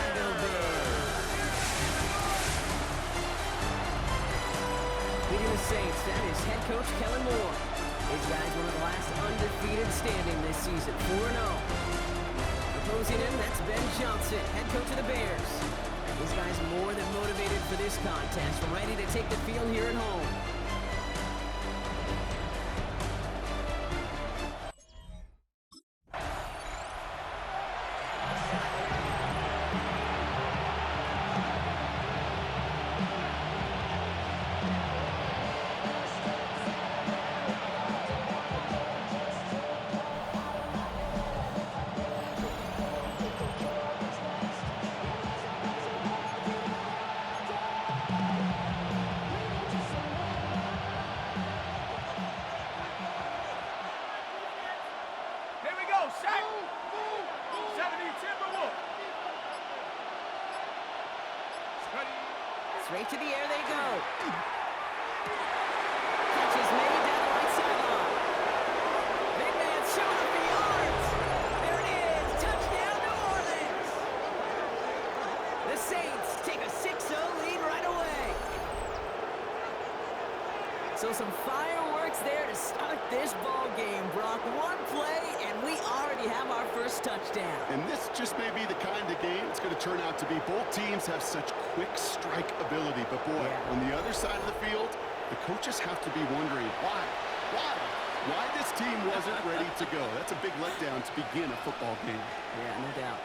Chicago Bears. Leading the Saints, that is head coach Kellen Moore. His guy's one of the last undefeated standing this season, 4-0. Opposing him, that's Ben Johnson, head coach of the Bears. This guy's more than motivated for this contest, ready to take the field here at home. Straight to the air they go. Catch is made down the right sideline. Big man showing up the yards. There it is. Touchdown, New Orleans. The Saints take a 6-0 lead right away. So some fireworks there to start this ball game, Brock. One play, and we already have our first touchdown. And this just may be the kind of game it's going to turn out to be. Both teams have such quick strike ability, but boy, on the other side of the field, the coaches have to be wondering why this team wasn't ready to go. That's a big letdown to begin a football game. Yeah, no doubt.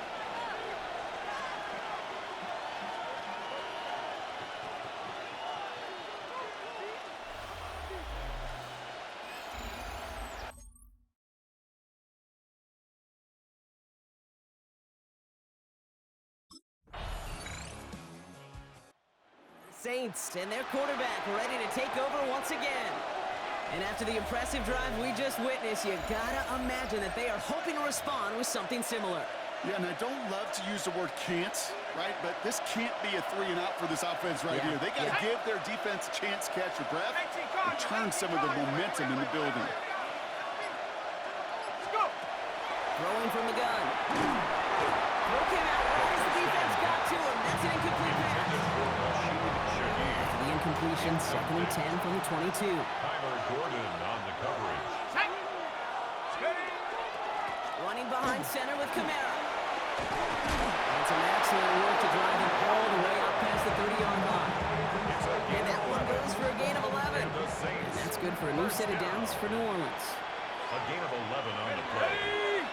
Saints and their quarterback ready to take over once again. And after the impressive drive we just witnessed, you gotta imagine that they are hoping to respond with something similar. Yeah, and I don't love to use the word can't, right? But this can't be a 3-and-out for this offense right here. They got to give their defense a chance to catch your breath and turn some of the momentum in the building. Throwing from the gun. Throw came out right as the defense got to him. That's an incomplete pass. After the incompletion, 2nd and 10 from the 22. Tyler Gordon on the coverage. Running behind center with Kamara. That's an excellent work to drive him all the way up past the 30-yard line. And that one goes for a gain of 11. And that's good for a new set of downs for New Orleans. A gain of 11 on the play.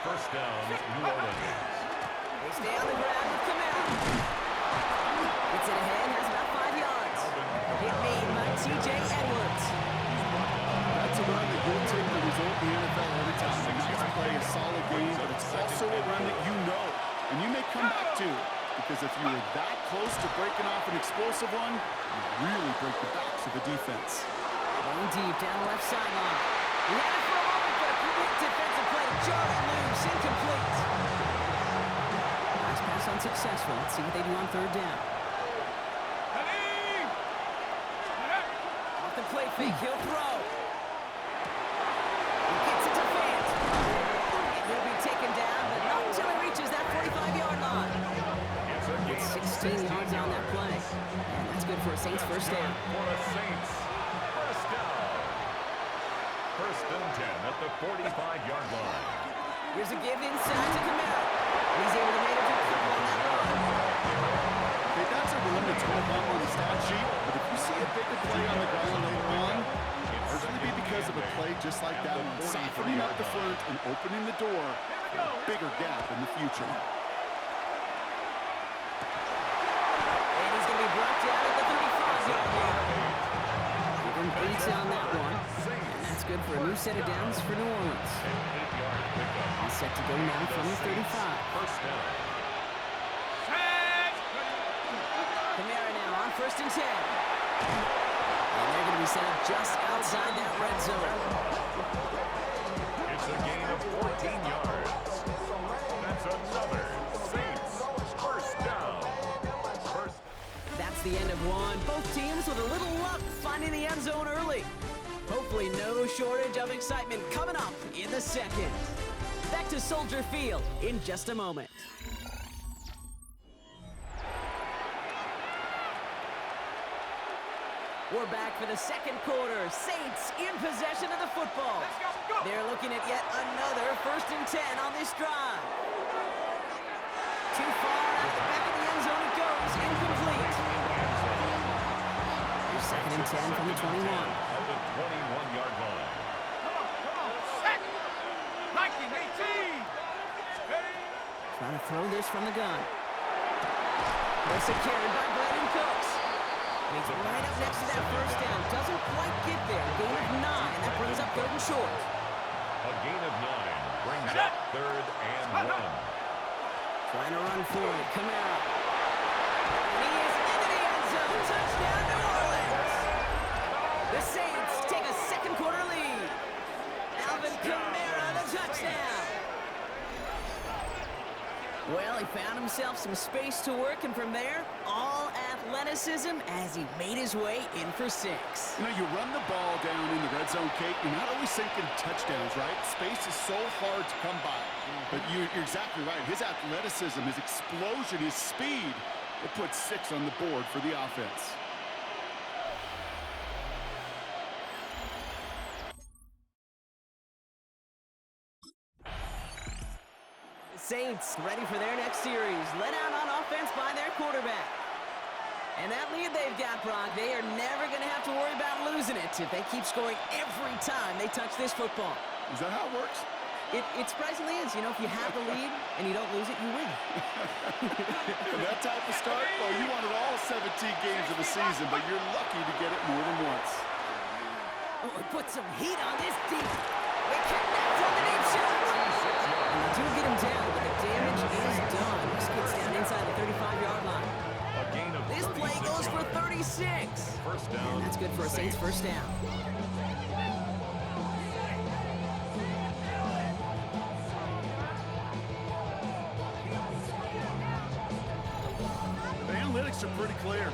First down, New Orleans. They stay on the ground with Kamara. Gets it ahead, has about 5 yards. Hit made by T.J. Edwards. That's a run that will take the result in the NFL every time. A nice play, a solid game, but it's also a run that you know, and you may come back to, because if you were that close to breaking off an explosive one, you really break the backs of the defense. Going deep down the left sideline. He had it for a moment, but a quick defensive play. Jarring loose, incomplete. Last pass unsuccessful. Let's see what they do on 3rd down. Off the play fake, he'll throw. He gets it to Fant. And he'll be taken down, but not until he reaches that 45-yard line. Gets 16 yards on that play. And that's good for a Saints first down. For a Saints first down. 1st and 10 at the 45-yard line. Here's a give inside to Kamara. He's able to make a good couple on that run. Okay, that's a run that's going up on the stat sheet, but if you see a bigger play on the ground later on, it's going to be because of a play just like that one, softening up the front and opening the door for a bigger gap in the future. And he's going to be brought down at the 35-yard line. Give him 8 on that one. And that's good for a new set of downs for New Orleans. All set to go now from the 35. First down. Kamara now on 1st and 10. And they're going to be set up just outside that red zone. It's a gain of 14 yards. That's another Saints first down. That's the end of one. Both teams with a little luck finding the end zone early. Hopefully no shortage of excitement coming up in the second. Back to Soldier Field in just a moment. We're back for the second quarter. Saints in possession of the football. They're looking at yet another 1st and 10 on this drive. Too far at the back of the end zone it goes. Incomplete. Here's 2nd and 10 from the 21. At the 21-yard line. Come on, set! 1918! Trying to throw this from the gun. There's a carry by Brandon Cooks. And he's right up next to that 1st down. Doesn't quite get there. Gain of 9. That brings up 3rd and short. A gain of 9 brings up 3rd and 1. Trying to run for it. Kamara. And he is into the end zone. Touchdown, New Orleans. The Saints take a second quarter lead. Alvin Kamara, the touchdown. Well, he found himself some space to work, and from there, all athleticism as he made his way in for 6. You know, you run the ball down in the red zone, Kate, you're not always thinking touchdowns, right? Space is so hard to come by. But you're exactly right. His athleticism, his explosion, his speed, it puts 6 on the board for the offense. Saints ready for their next series. Let out on offense by their quarterback. And that lead they've got, Brock, they are never going to have to worry about losing it if they keep scoring every time they touch this football. Is that how it works? It surprisingly is. You know, if you have the lead and you don't lose it, you win. That type of start, well, you wanted all 17 games of the season, but you're lucky to get it more than once. Oh, it put some heat on this deep. They connect on the deep shot. And they do get him down, but the damage is done. This gets down inside the 35-yard line. A gain of This play goes for 36. 1st down. And that's good for a Saints 1st down. The analytics are pretty clear.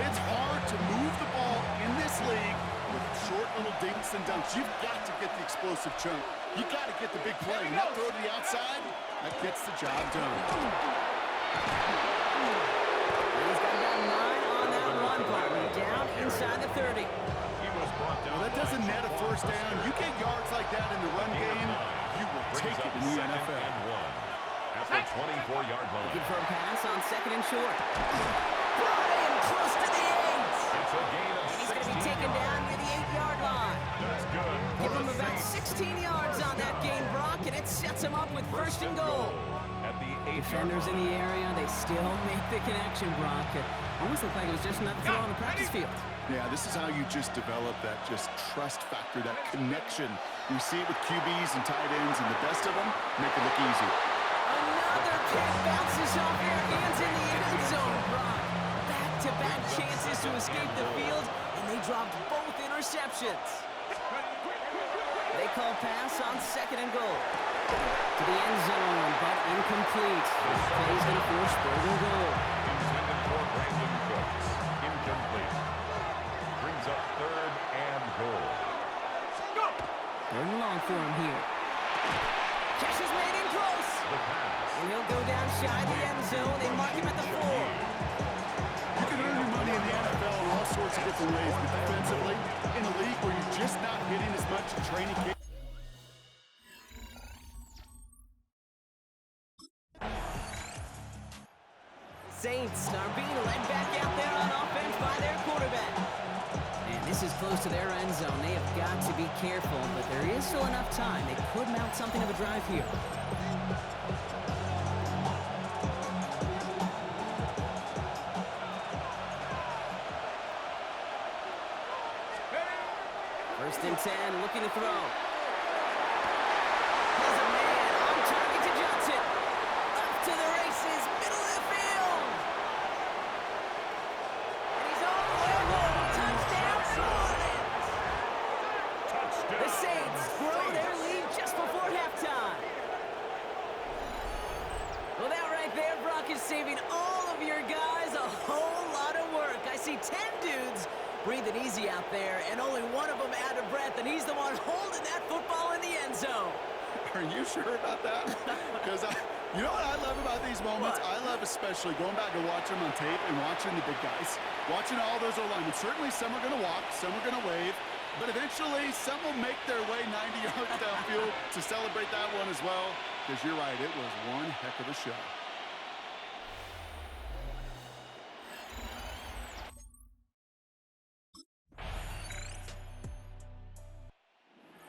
It's hard to move the ball in this league with short little dinks and dunks. You've got to get the explosive chunk. You got to get the big play. And that throw to the outside, that gets the job done. He's got about 9 on that run, partner. Down inside the 30. He was brought down. Well, that doesn't net a 1st down. You get yards like that in the run game, you will take it in the NFL. At the 24-yard line. Looking for a pass on 2nd and short. Brought in close to the 8. It's a gain of And he's 16 going to be taken down near the 8-yard line. That's good. Give him about 16 yards on that gain, Brock, and it sets him up with 1st and goal. At the 8-yard Defenders in the area, they still make the connection, Brock. It almost looked like it was just another throw on the practice field. Yeah, this is how you just develop that just trust factor, that connection. You see it with QBs and tight ends, and the best of them make it look easy. Another kick bounces off their hands in the end zone, Brock. Back-to-back chances to escape the field, and they dropped both interceptions. They call pass on 2nd and goal. To the end zone, but incomplete. This play is going to force 3rd and goal. intended for Brandon Cooks. Incomplete. Brings up 3rd and goal. 3rd and long for him here. Catch is made in close. The pass. And he'll go down shy of the end zone. They mark him at the 4. You can earn your money in the NFL in all sorts of different ways, but defensively, in a league where you're just not hitting as much in training camp. Saints are being led back out there on offense by their quarterback. And this is close to their end zone. They have got to be careful, but there is still enough time. They could mount something of a drive here. First and 10, looking to throw. There's a man on target to Johnson. Up to the races, middle of the field. And he's all the way home. Touchdown, Orleans. The Saints grow their lead just before halftime. Well, that right there, Brock, is saving all of your guys a whole lot of work. I see 10 dudes breathing easy out there, and only one of them out of breath, and he's the one holding that football in the end zone. Are you sure about that? Because You know what I love about these moments? What? I love especially going back and watching them on tape and watching the big guys. Watching all those O-linemen. Certainly some are going to walk, some are going to wave, but eventually some will make their way 90 yards downfield to celebrate that one as well. Because you're right, it was one heck of a show.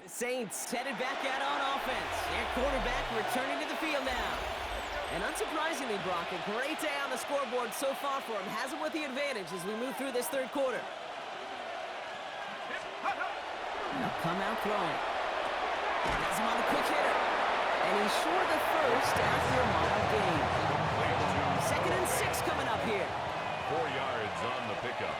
Saints headed back out on offense. Their quarterback returning to the field now. And unsurprisingly, Brock, a great day on the scoreboard so far for him. Has him with the advantage as we move through this third quarter. Now come out throwing. Has him on a quick hitter. And he's short the first after a mild gain. 2nd and 6 coming up here. 4 yards on the pickup.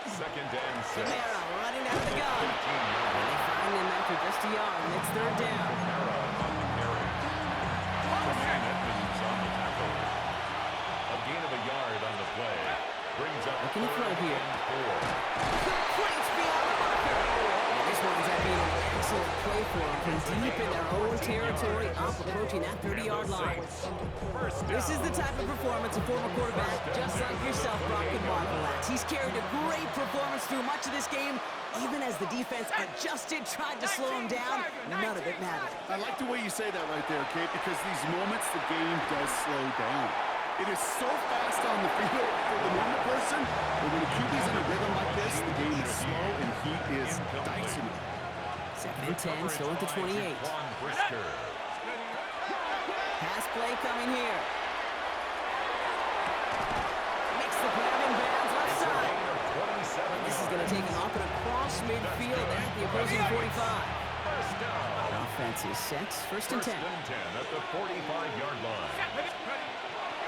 2nd and 6. Camara running out of the gun. And they find him after just a yard, and it's 3rd down. Camara on the carry. Tremaine Edmonds on the tackle. A gain of a yard on the play. Brings up Looking to throw here. 4. Complete beyond the marker. And this one's at being an excellent play for them from deep in their own territory, up approaching that 30-yard line. This is the type of performance a former quarterback, just like yourself, Brock, can marvel at. He's carried a great performance through much of this game, even as the defense adjusted, tried to slow him down. None of it mattered. I like the way you say that right there, Kate, because these moments the game does slow down. It is so fast on the field for the normal person, but when a QB's in a rhythm like this, the game is slow and he is dicing it. 2nd and 10, still at the 28. Pass play coming here. Makes the grab in bounds left side. And this is going to take him up and across midfield at the opposing 45. Offense is set. 1st and 10. 1st and 10 at the 45-yard line.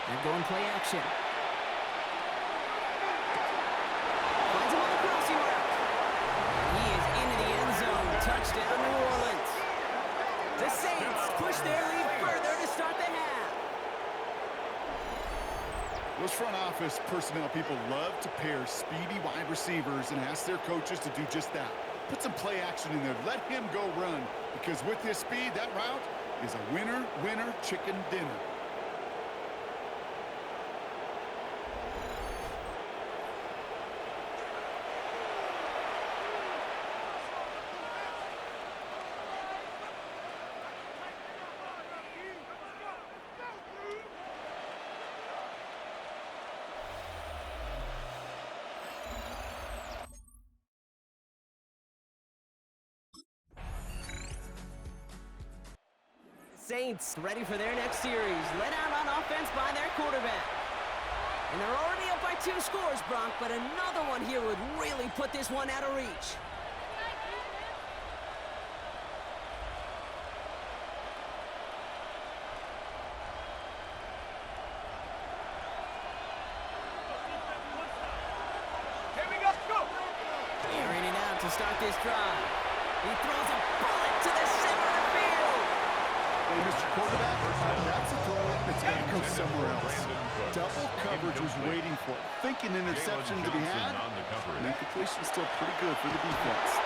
They're going play action. Finds him on the crossing route. He is into the end zone. Touchdown, New Orleans. The Saints push their lead further to start the half. Those front office personnel people love to pair speedy wide receivers and ask their coaches to do just that. Put some play action in there. Let him go run. Because with his speed, that route is a winner, winner, chicken dinner. Saints ready for their next series. Led out on offense by their quarterback. And they're already up by 2 scores, Brock, but another one here would really put this one out of reach. Here we go. Go. Airing it out to start this drive. He throws a bullet to the center of the field. Hey, Mr. Quarterback, that's a throw that's got to go somewhere else. Double coverage was waiting for it. Thinking interception to be had. And that completion's still pretty good for the defense.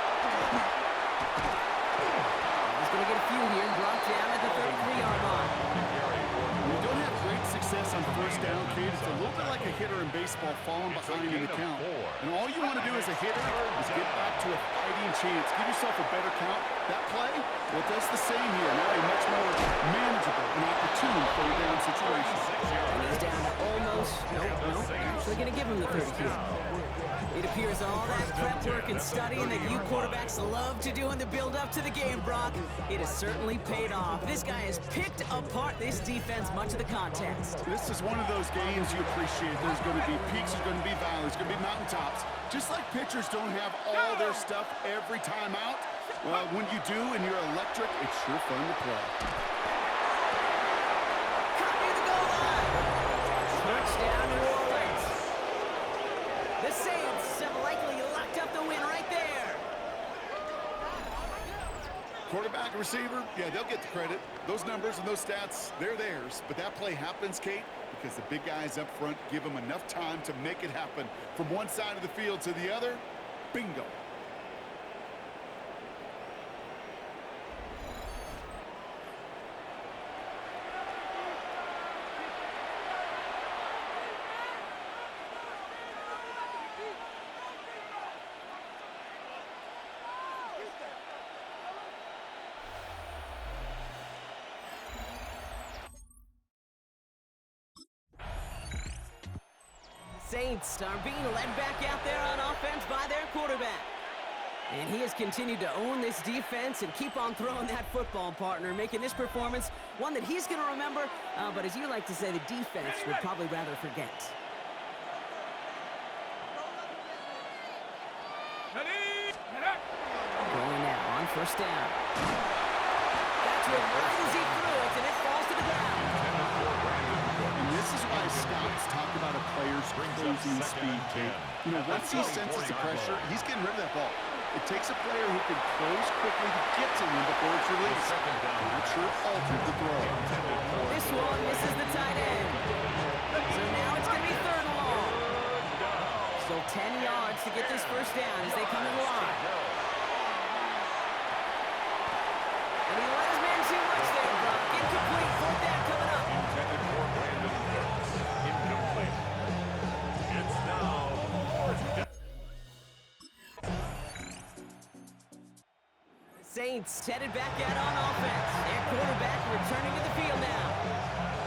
He's going to get a few here and drop down at the 33-yard line. When you don't have great success on 1st down, Kate, it's a little bit like a hitter in baseball falling behind in the count. And all you want to do as a hitter is get back to a fighting chance. Give yourself a better count. That play, well, it does the same here. Now a much more manageable and opportune third down situation. And he's down to almost, nope, actually going to give him the 30 here. It appears all that prep work and studying that you quarterbacks love to do in the build-up to the game, Brock, it has certainly paid off. This guy has picked apart this defense much of the contest. This is one of those games you appreciate. There's going to be peaks, there's going to be valleys, there's going to be mountaintops. Just like pitchers don't have all their stuff every time out, well, when you do and you're electric, it's sure fun to play. Caught near the goal line. Touchdown, New Orleans. The Saints have likely locked up the win right there. Quarterback and receiver, yeah, they'll get the credit. Those numbers and those stats, they're theirs. But that play happens, Kate, because the big guys up front give them enough time to make it happen. From one side of the field to the other, bingo. Saints are being led back out there on offense by their quarterback. And he has continued to own this defense and keep on throwing that football, partner, making this performance one that he's going to remember, but as you like to say, the defense would probably rather forget. Going now on first down. That's it right as he threw it, and it falls to the ground. And this is why scouts talk about a player's closing speed, Kate. You know, once he senses the pressure, he's getting rid of that ball. It takes a player who can close quickly to get to him before it's released. Not sure it altered the throw. This one misses the tight end. So now it's going to be third and long. Still 10 yards to get this first down as they come to the line. And he let his man too much there, Brock. Incomplete. Fourth down coming up. Intended for Brandon Brooks. Incomplete. It's now fourth down. Saints headed back out on offense. Their quarterback returning to the field now.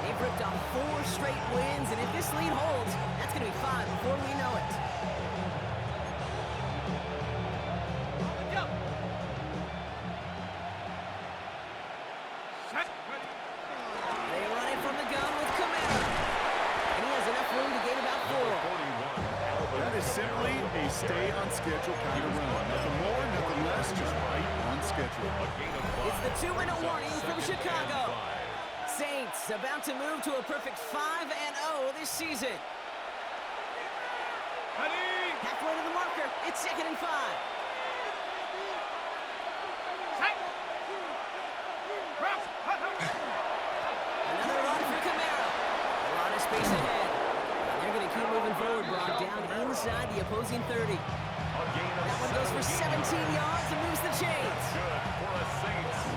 They've ripped off 4 straight wins, and if this lead holds, that's going to be 5 before we know it. They run it from the gun with Camara. And he has enough room to gain about 4. That is simply a stay-on-schedule kind of run. Nothing more, nothing less, just right on schedule. It's the 2-minute warning from Chicago. Saints about to move to a perfect 5-0 this season. Halfway to the marker. It's 2nd and 5. Another run for Camara. A lot of space ahead. They're going to keep moving forward, Brock, down inside the opposing 30. That one goes for 17 yards and moves the chains.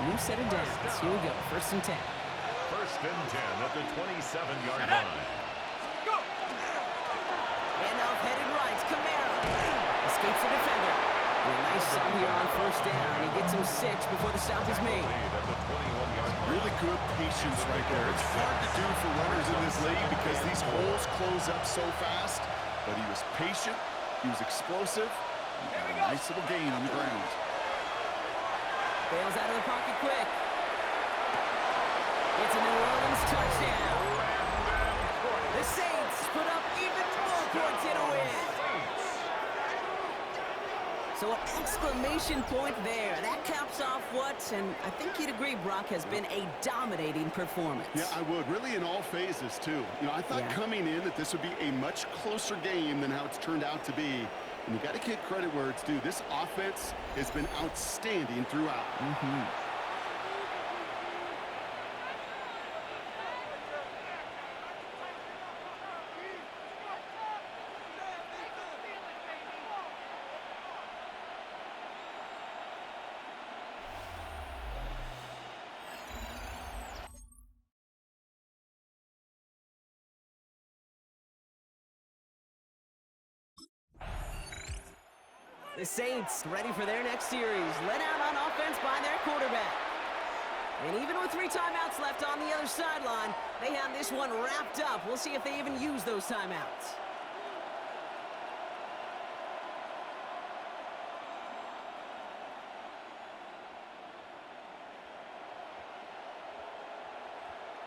New set of downs. Here we go. 1st and 10. 1st and 10 at the 27-yard line. Handoff headed right. Camara escapes the defender. And a nice stop here on 1st down. He gets him 6 before the stop is made. Really good patience right there. It's hard to do for runners in this league because these holes close up so fast. But he was patient. He was explosive. He got a nice little gain on the ground. Bails out of the pocket quick. It's a New Orleans touchdown. The Saints put up even more points in a win. So an exclamation point there. That caps off what, and I think you'd agree, Brock, has been a dominating performance. Yeah, I would. Really in all phases, too. You know, I thought coming in that this would be a much closer game than how it's turned out to be. And you got to give credit where it's due. This offense has been outstanding throughout. The Saints ready for their next series, led out on offense by their quarterback. And even with 3 timeouts left on the other sideline, they have this one wrapped up. We'll see if they even use those timeouts.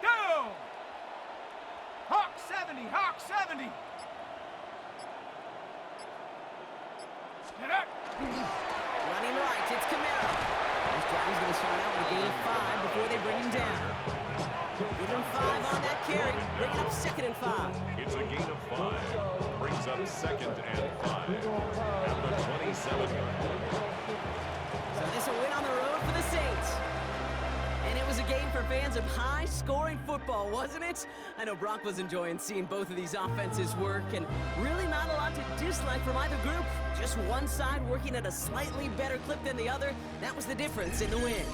Go! Hawk 70, Hawk 70. Running right, it's Camara. This drive's going to start out with a gain of 5 before they bring him down. Give him 5 on that carry. Bring it up 2nd and 5. It's a gain of 5. Brings up 2nd and 5 at the 27-yard line. So this a win on the road for the Saints. And it was a game for fans of high-scoring football, wasn't it? I know Brock was enjoying seeing both of these offenses work, and really not a lot to dislike from either group. Just one side working at a slightly better clip than the other. That was the difference in the win.